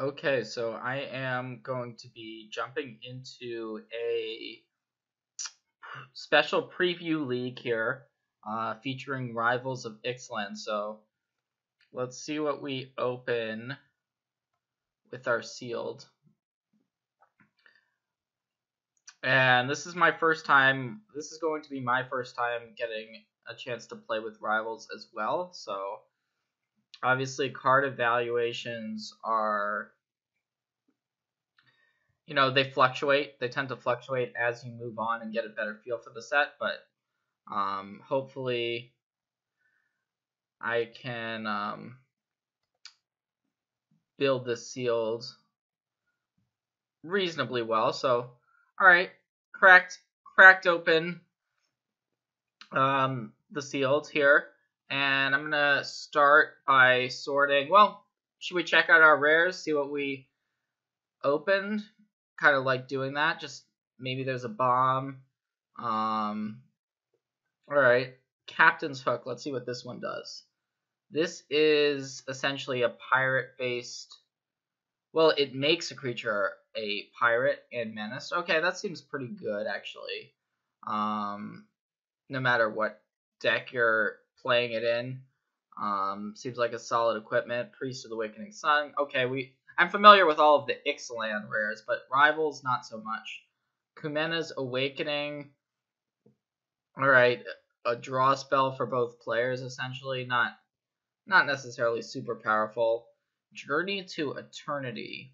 Okay, so I am going to be jumping into a special preview league here, featuring Rivals of Ixalan. So let's see what we open with our sealed. And this is my first time. This is going to be my first time getting a chance to play with Rivals as well. So obviously, card evaluations are, they fluctuate. They tend to fluctuate as you move on and get a better feel for the set, but hopefully I can build this sealed reasonably well. So, all right, cracked open the sealed here, and I'm gonna start by sorting. Well, should we check out our rares, see what we opened? Kind of like doing that. Just maybe there's a bomb. All right, Captain's Hook. Let's see what this one does. This is essentially a pirate-based. Well, it makes a creature a pirate and menace. Okay, that seems pretty good, actually. No matter what deck you're playing it in. Seems like a solid equipment. Priest of the Awakening Sun. Okay, I'm familiar with all of the Ixalan rares, but Rivals, not so much. Kumena's Awakening. Alright, a draw spell for both players, essentially. Not necessarily super powerful. Journey to Eternity.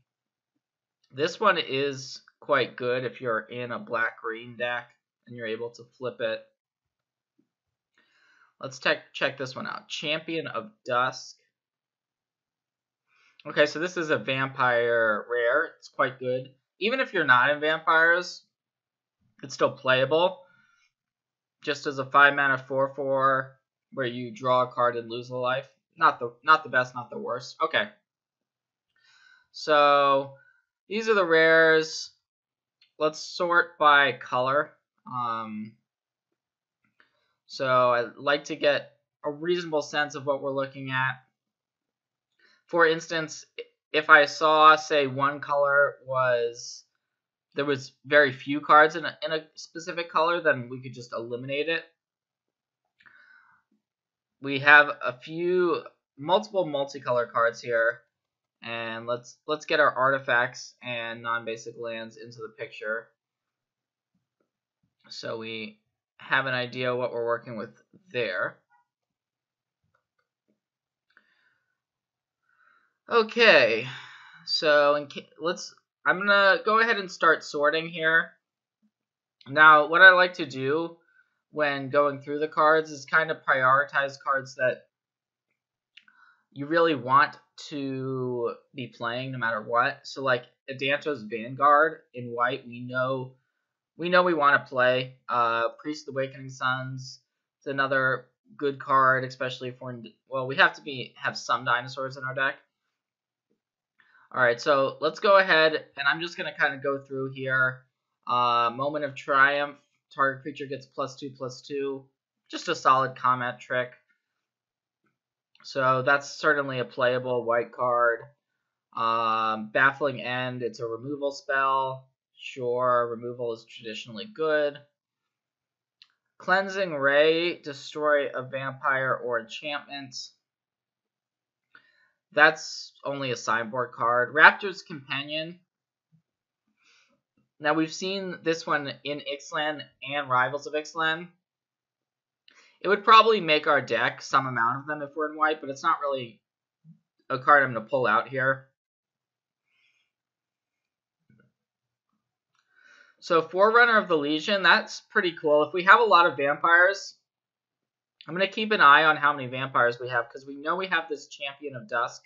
This one is quite good if you're in a black-green deck and you're able to flip it. Let's check this one out. Champion of Dusk. Okay, so this is a vampire rare. It's quite good. Even if you're not in vampires, it's still playable. Just as a 5-mana 4/4 where you draw a card and lose a life. Not the best, not the worst. Okay. So these are the rares. Let's sort by color. So I'd like to get a reasonable sense of what we're looking at. For instance, if I saw, say, one color there was very few cards in a specific color, then we could just eliminate it. We have multiple multicolor cards here, and let's get our artifacts and non-basic lands into the picture, so we have an idea what we're working with there. Okay, so I'm gonna go ahead and start sorting here. Now, what I like to do when going through the cards is kind of prioritize cards that you really want to be playing no matter what. So like Adanto's Vanguard in white, we know we want to play. Priest of the Awakening Suns, it's another good card, especially if we have to have some dinosaurs in our deck. Alright, so let's go ahead, and I'm just going to kind of go through here. Moment of Triumph, target creature gets +2/+2. Just a solid comment trick. So that's certainly a playable white card. Baffling End, it's a removal spell. Sure, removal is traditionally good. Cleansing Ray, destroy a vampire or enchantment. That's only a sideboard card. Raptor's Companion. Now, we've seen this one in Ixalan and Rivals of Ixalan. It would probably make our deck, some amount of them, if we're in white, but it's not really a card I'm going to pull out here. So, Forerunner of the Legion, that's pretty cool. If we have a lot of vampires, I'm going to keep an eye on how many vampires we have, because we know we have this Champion of Dusk.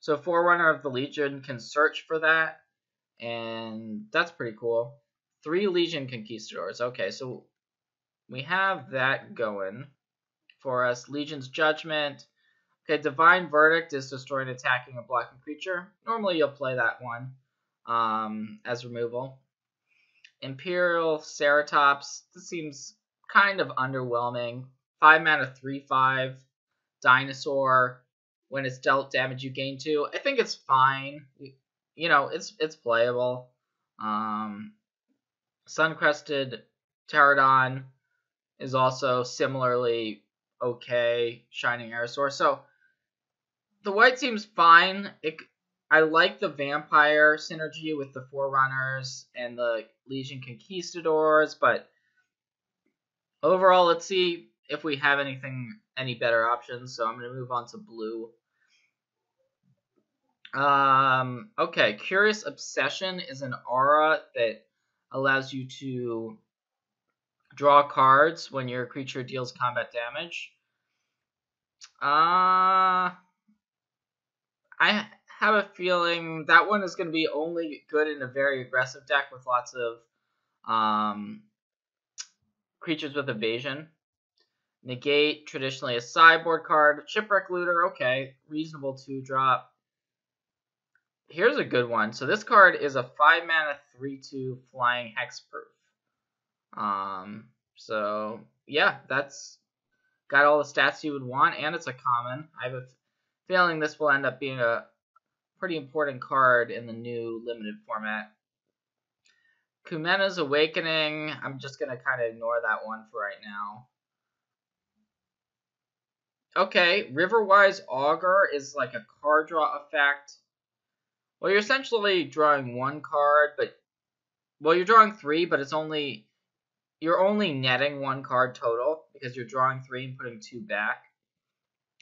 So Forerunner of the Legion can search for that, and that's pretty cool. 3 Legion Conquistadors. Okay, so we have that going for us. Legion's Judgment. Okay, Divine Verdict is destroying, attacking, a blocking creature. Normally you'll play that one as removal. Imperial Ceratops. This seems kind of underwhelming. 5-mana 3/5 dinosaur. when it's dealt damage, you gain 2. I think it's fine. You know, it's playable. Suncrested Pterodon is also similarly okay. Shining Aerosaur. So the white seems fine. I like the Vampire synergy with the Forerunners and the Legion Conquistadors, but overall, let's see if we have any better options. So I'm going to move on to blue. Okay, Curious Obsession is an aura that allows you to draw cards when your creature deals combat damage. I have a feeling that one is going to be only good in a very aggressive deck with lots of creatures with evasion. Negate, traditionally a sideboard card. Shipwreck Looter, okay, reasonable 2-drop. Here's a good one. So this card is a 5-mana 3/2 flying hexproof. So yeah, that's got all the stats you would want, and it's a common. I have a feeling this will end up being a pretty important card in the new limited format. Kumena's Awakening, I'm just going to kind of ignore that one for right now. Okay, Riverwise Augur is like a card draw effect. Well, you're essentially drawing 1 card, but well, you're drawing 3, but you're only netting 1 card total because you're drawing 3 and putting 2 back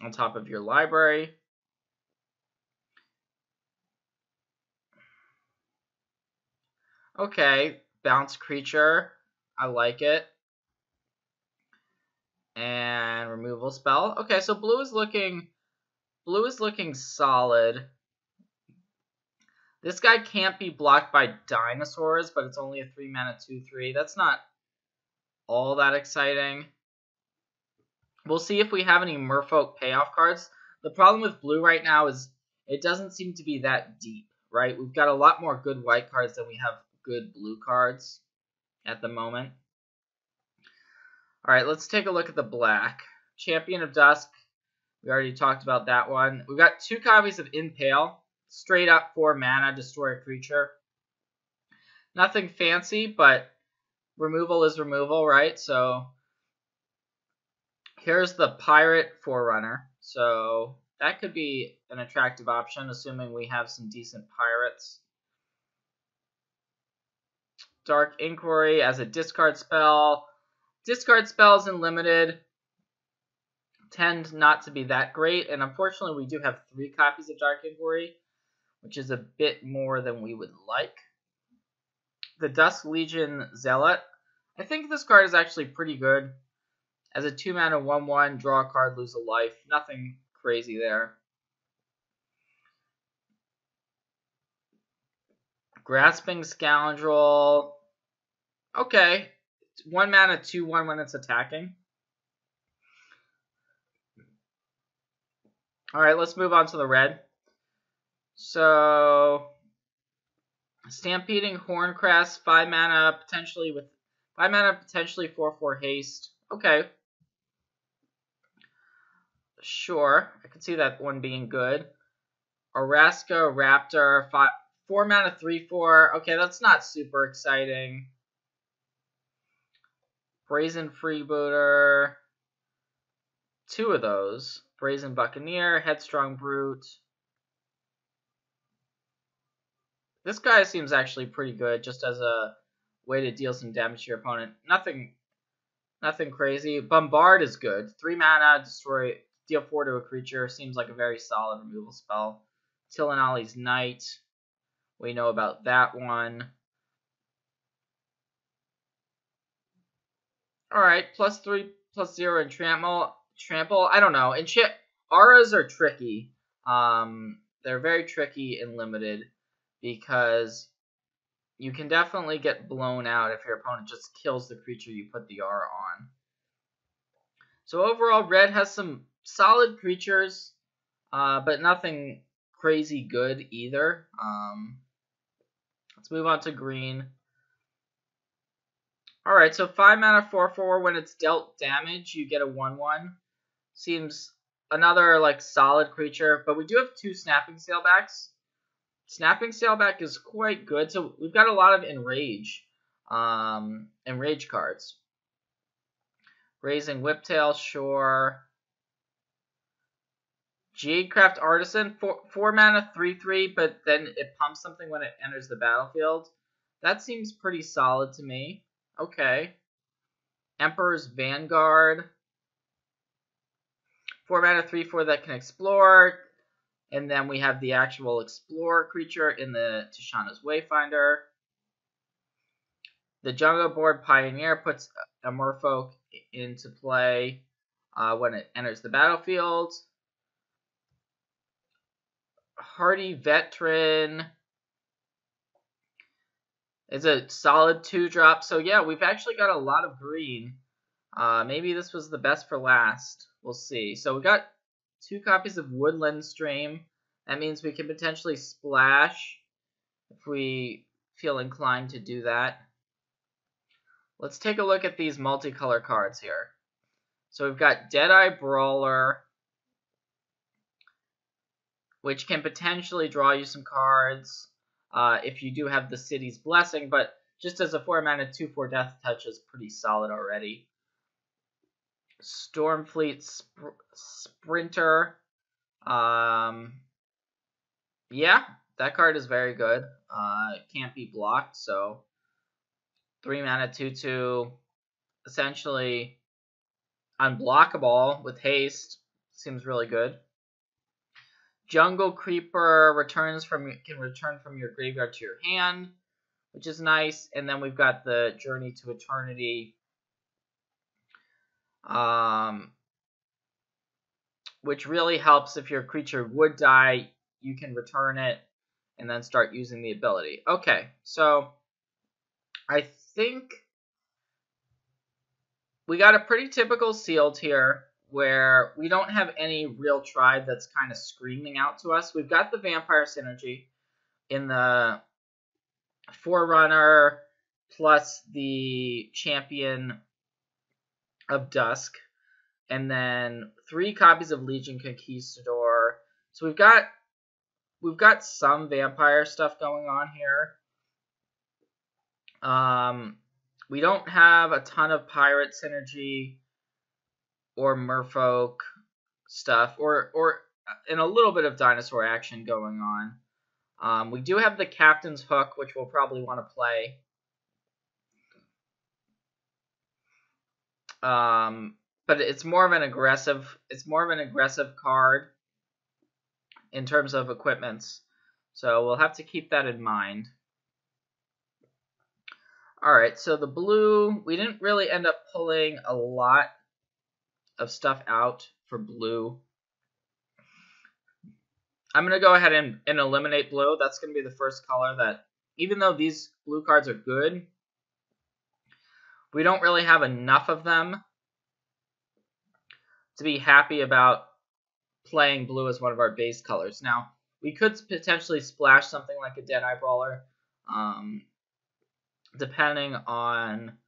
on top of your library. Okay, Bounce Creature, I like it. And Removal Spell. Okay, so blue is looking solid. This guy can't be blocked by dinosaurs, but it's only a 3-mana 2/3. That's not all that exciting. We'll see if we have any Merfolk payoff cards. The problem with blue right now is it doesn't seem to be that deep, right? We've got a lot more good white cards than we have good blue cards at the moment. All right, let's take a look at the black. Champion of Dusk. We already talked about that one. We've got 2 copies of Impale. Straight up 4 mana, destroy a creature. Nothing fancy, but removal is removal, right? So here's the Pirate Forerunner. So that could be an attractive option, assuming we have some decent pirates. Dark Inquiry as a discard spell. Discard spells in limited tend not to be that great, and unfortunately we do have 3 copies of Dark Inquiry, which is a bit more than we would like. The Dusk Legion Zealot. I think this card is actually pretty good. As a 2-mana 1/1, draw a card, lose a life. Nothing crazy there. Grasping Scoundrel. Okay. 1-mana 2/1 when it's attacking. Alright, let's move on to the red. So Stampeding Horncrest, 5 mana potentially 4/4 haste. Okay. Sure, I could see that one being good. Araska Raptor, 4 mana 3/4. Okay, that's not super exciting. Brazen Freebooter. 2 of those. Brazen Buccaneer, Headstrong Brute. This guy seems actually pretty good, just as a way to deal some damage to your opponent. Nothing crazy. Bombard is good. 3 mana, deal 4 to a creature. Seems like a very solid removal spell. Tillinolly's Knight. We know about that one. Alright, +3/+0 in Trample. I don't know. And auras are tricky. They're very tricky and limited because you can definitely get blown out if your opponent just kills the creature you put the aura on. So overall, red has some solid creatures, but nothing crazy good either. Let's move on to green. Alright, so 5 mana 4/4, when it's dealt damage, you get a 1/1. Seems another like solid creature, but we do have 2 Snapping Sailbacks. Snapping Sailback is quite good, so we've got a lot of Enrage cards. Raising Whiptail, sure. Jadecraft Artisan, 4 mana, 3/3, but then it pumps something when it enters the battlefield. That seems pretty solid to me. Okay. Emperor's Vanguard, 4 mana, 3/4 that can explore. And then we have the actual Explorer creature in the Tishana's Wayfinder. The Jungle Board Pioneer puts a Merfolk into play when it enters the battlefield. Hardy Veteran is a solid 2-drop. So yeah, we've actually got a lot of green. Maybe this was the best for last. We'll see. So we got 2 copies of Woodland Stream. That means we can potentially splash if we feel inclined to do that. Let's take a look at these multicolor cards here. So we've got Deadeye Brawler, which can potentially draw you some cards if you do have the City's Blessing, but just as a 4 mana 2/4 Death Touch is pretty solid already. Stormfleet Sprinter. Yeah, that card is very good. It can't be blocked, so 3 mana 2/2, essentially unblockable with haste. Seems really good. Jungle Creeper can return from your graveyard to your hand, which is nice. And then we've got the Journey to Eternity, which really helps if your creature would die. You can return it and then start using the ability. Okay, so I think we got a pretty typical sealed here where we don't have any real tribe that's kind of screaming out to us. We've got the Vampire Synergy in the Forerunner plus the Champion of Dusk, and then 3 copies of Legion Conquistador. So we've got some vampire stuff going on here. We don't have a ton of Pirate Synergy or Merfolk stuff, or and a little bit of dinosaur action going on. We do have the Captain's Hook, which we'll probably want to play. But it's more of an aggressive card in terms of equipments. So we'll have to keep that in mind. Alright, so the blue, we didn't really end up pulling a lot of stuff out for blue. I'm going to go ahead and eliminate blue. That's going to be the first color that, even though these blue cards are good, we don't really have enough of them to be happy about playing blue as one of our base colors. Now, we could potentially splash something like a Deadeye Brawler, depending on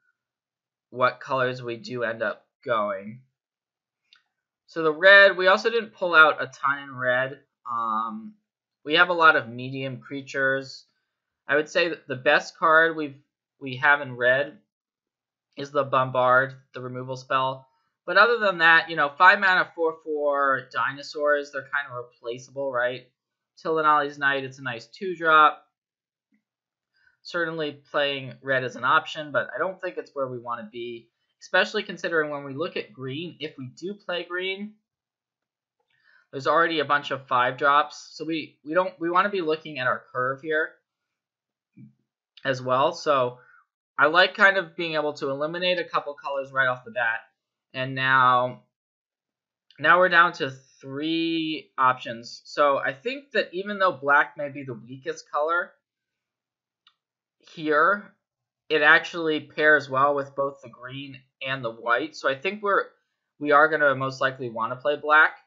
what colors we do end up going. So the red, we also didn't pull out a ton in red. We have a lot of medium creatures. I would say that the best card we have in red is the Bombard, the removal spell. But other than that, 5 mana 4/4 dinosaurs, they're kind of replaceable, right? Tildanali's Knight, it's a nice 2-drop. Certainly playing red is an option, but I don't think it's where we want to be, especially considering when we look at green, if we do play green, there's already a bunch of 5-drops. So we want to be looking at our curve here as well. So I like kind of being able to eliminate a couple colors right off the bat. And now we're down to 3 options. So I think that even though black may be the weakest color here, it actually pairs well with both the green and the white. So I think we are going to most likely want to play black.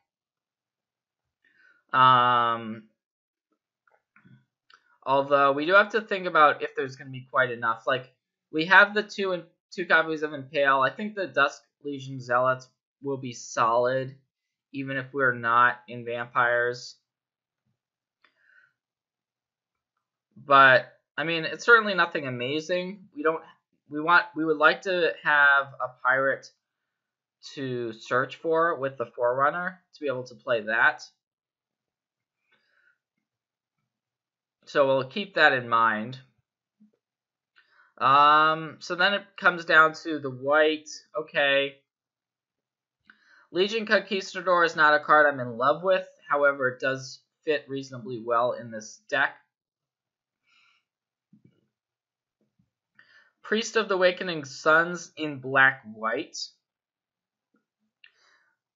Although we do have to think about if there's going to be quite enough. Like, we have the 2 copies of Impale. I think the Dusk Legion Zealots will be solid even if we're not in vampires. But I mean, it's certainly nothing amazing. We would like to have a pirate to search for with the Forerunner to be able to play that. So we'll keep that in mind. So then it comes down to the white. Okay. Legion Conquistador is not a card I'm in love with. However, it does fit reasonably well in this deck. Priest of the Awakening Suns in black-white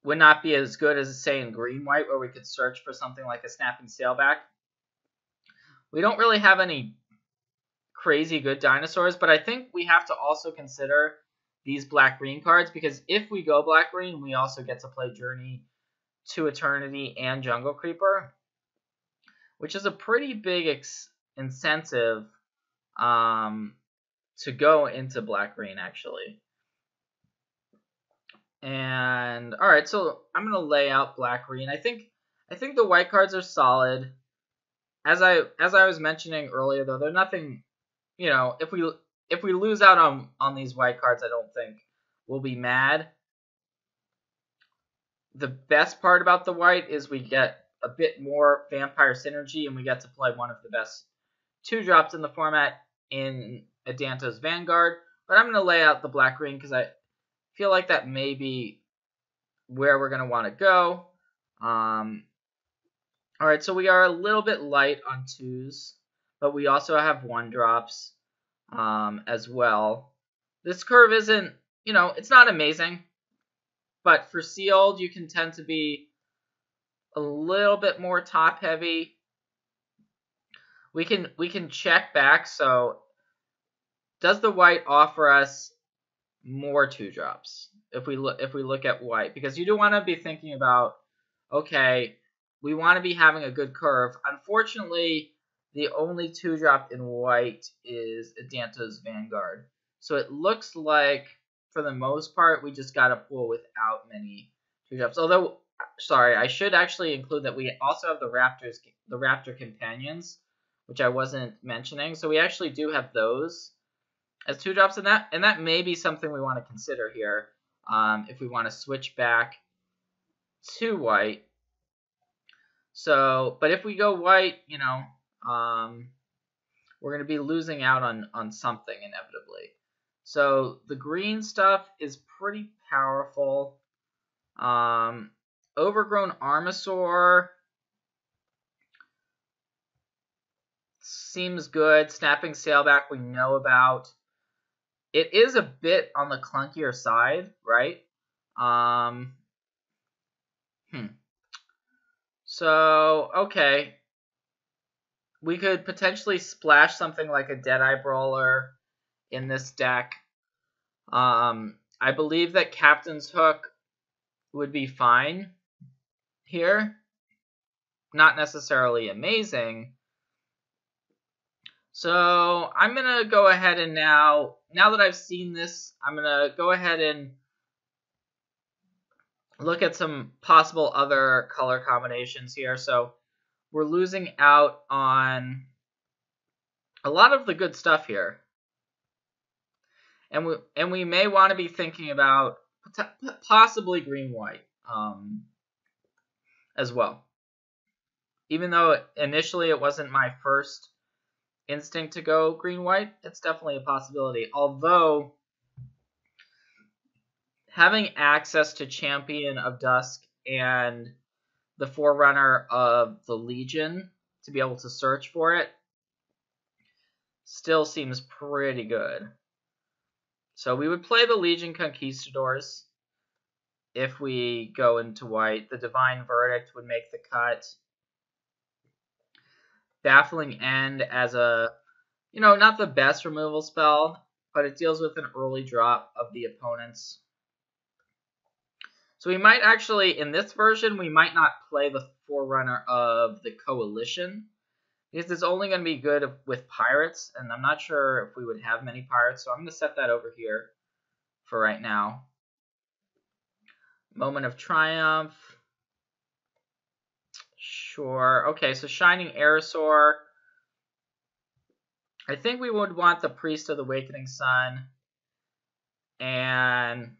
would not be as good as, say, in green-white, where we could search for something like a Snapping Sailback. We don't really have any crazy good dinosaurs, but I think we have to also consider these black-green cards, because if we go black-green, we also get to play Journey to Eternity and Jungle Creeper, which is a pretty big incentive to go into black-green, actually. And all right, so I'm gonna lay out black-green. I think the white cards are solid. As I was mentioning earlier, though, they're nothing. You know, if we lose out on these white cards, I don't think we'll be mad. The best part about the white is we get a bit more vampire synergy, and we get to play one of the best 2-drops in the format in Adanto's Vanguard. But I'm going to lay out the black-green because I feel like that may be where we're going to want to go. Alright, so we are a little bit light on 2s, but we also have 1-drops as well. This curve isn't, you know, it's not amazing, but for sealed, you can tend to be a little bit more top-heavy. We can check back, so does the white offer us more 2-drops if we look at white? Because you do want to be thinking about, okay, we want to be having a good curve. Unfortunately, the only 2-drop in white is Adanto's Vanguard. So it looks like, for the most part, we just got to pull without many 2-drops. Although, sorry, I should actually include that we also have the Raptor Companions, which I wasn't mentioning. So we actually do have those as 2-drops in that. And that may be something we want to consider here if we want to switch back to white. So, but if we go white, you know, we're going to be losing out on something inevitably. So the green stuff is pretty powerful. Overgrown Armosaur seems good. Snapping Sailback we know about. It is a bit on the clunkier side, right? So, okay. We could potentially splash something like a Deadeye Brawler in this deck. I believe that Captain's Hook would be fine here. Not necessarily amazing. So I'm going to go ahead and now that I've seen this, I'm going to go ahead and look at some possible other color combinations here. So we're losing out on a lot of the good stuff here. And we may want to be thinking about possibly green-white as well. Even though initially it wasn't my first instinct to go green-white, it's definitely a possibility. Although, having access to Champion of Dusk and the Forerunner of the Legion to be able to search for it still seems pretty good. So we would play the Legion Conquistadors if we go into white. The Divine Verdict would make the cut. Baffling End as a, you know, not the best removal spell, but it deals with an early drop of the opponents. So we might actually, in this version, we might not play the Forerunner of the Coalition, because it's only going to be good with pirates, and I'm not sure if we would have many pirates, so I'm going to set that over here for right now. Moment of Triumph. Sure. Okay, so Shining Aerosaur. I think we would want the Priest of the Awakening Sun. And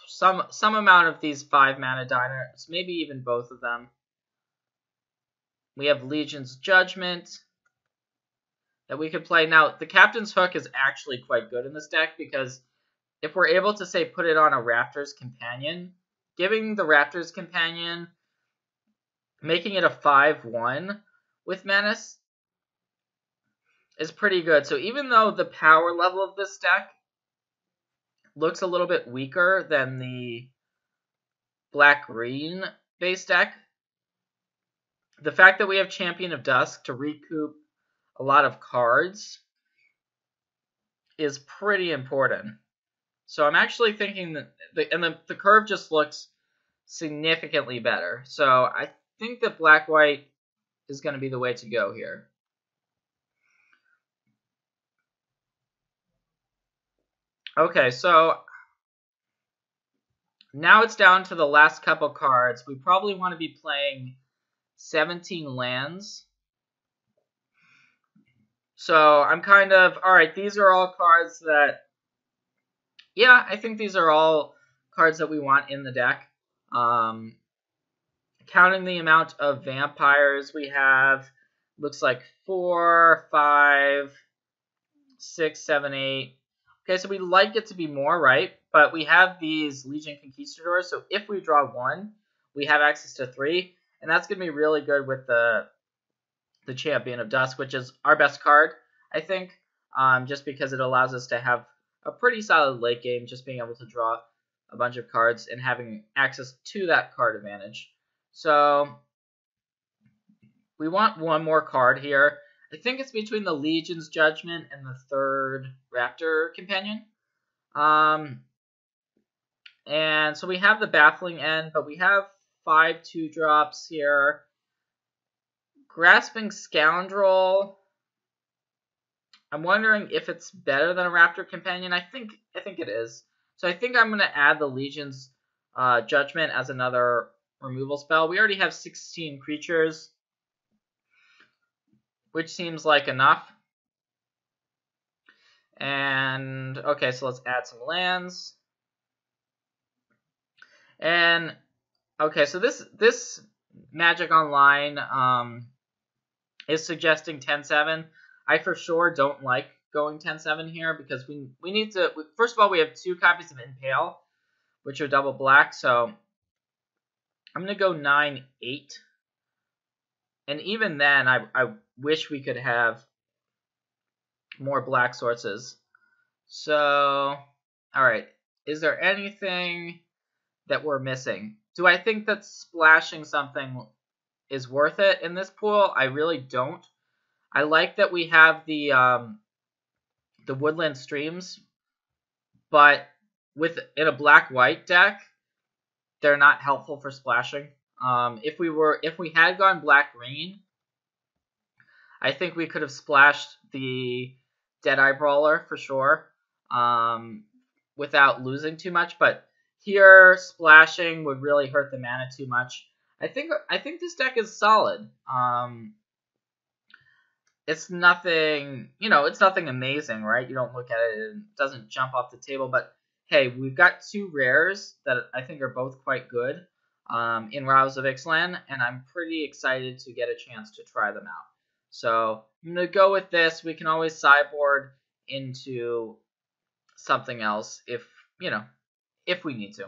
some amount of these 5-mana diners. Maybe even both of them. We have Legion's Judgment that we could play. Now, the Captain's Hook is actually quite good in this deck because if we're able to, say, put it on a Raptor's Companion, giving the Raptor's Companion, making it a 5/1 with Menace is pretty good. So even though the power level of this deck looks a little bit weaker than the black-green base deck, the fact that we have Champion of Dusk to recoup a lot of cards is pretty important. So I'm actually thinking that the curve just looks significantly better. So I think that black-white is going to be the way to go here. Okay, so now it's down to the last couple cards. We probably want to be playing 17 lands. So I'm kind of, alright, these are all cards that, yeah, I think these are all cards that we want in the deck. Counting the amount of vampires we have, looks like 4, 5, 6, 7, 8. Okay, so we'd like it to be more, right? But we have these Legion Conquistadors, so if we draw 1, we have access to 3, and that's going to be really good with the Champion of Dusk, which is our best card, I think, just because it allows us to have a pretty solid late game, just being able to draw a bunch of cards and having access to that card advantage. So we want one more card here. I think it's between the Legion's Judgment and the 3rd Raptor Companion. And so we have the Baffling End, but we have 5 2-drops here. Grasping Scoundrel. I'm wondering if it's better than a Raptor Companion. I think it is. So I think I'm going to add the Legion's Judgment as another removal spell. We already have 16 creatures, which seems like enough. And, okay, so let's add some lands. And, okay, so this Magic Online is suggesting 10-7. I for sure don't like going 10-7 here because we need to, first of all, we have 2 copies of Impale, which are double black, so I'm going to go 9-8. And even then, I wish we could have more black sources. So, alright, is there anything that we're missing? Do I think that splashing something is worth it in this pool? I really don't. I like that we have the Woodland Streams, but in a black-white deck, they're not helpful for splashing. If we had gone black-green, I think we could have splashed the Deadeye Brawler for sure, without losing too much. But here, splashing would really hurt the mana too much. I think this deck is solid. It's nothing, it's nothing amazing, right? You don't look at it and it doesn't jump off the table. But hey, we've got 2 rares that I think are both quite good in Rouse of Ixalan, and I'm pretty excited to get a chance to try them out. So I'm going to go with this. We can always sideboard into something else if we need to.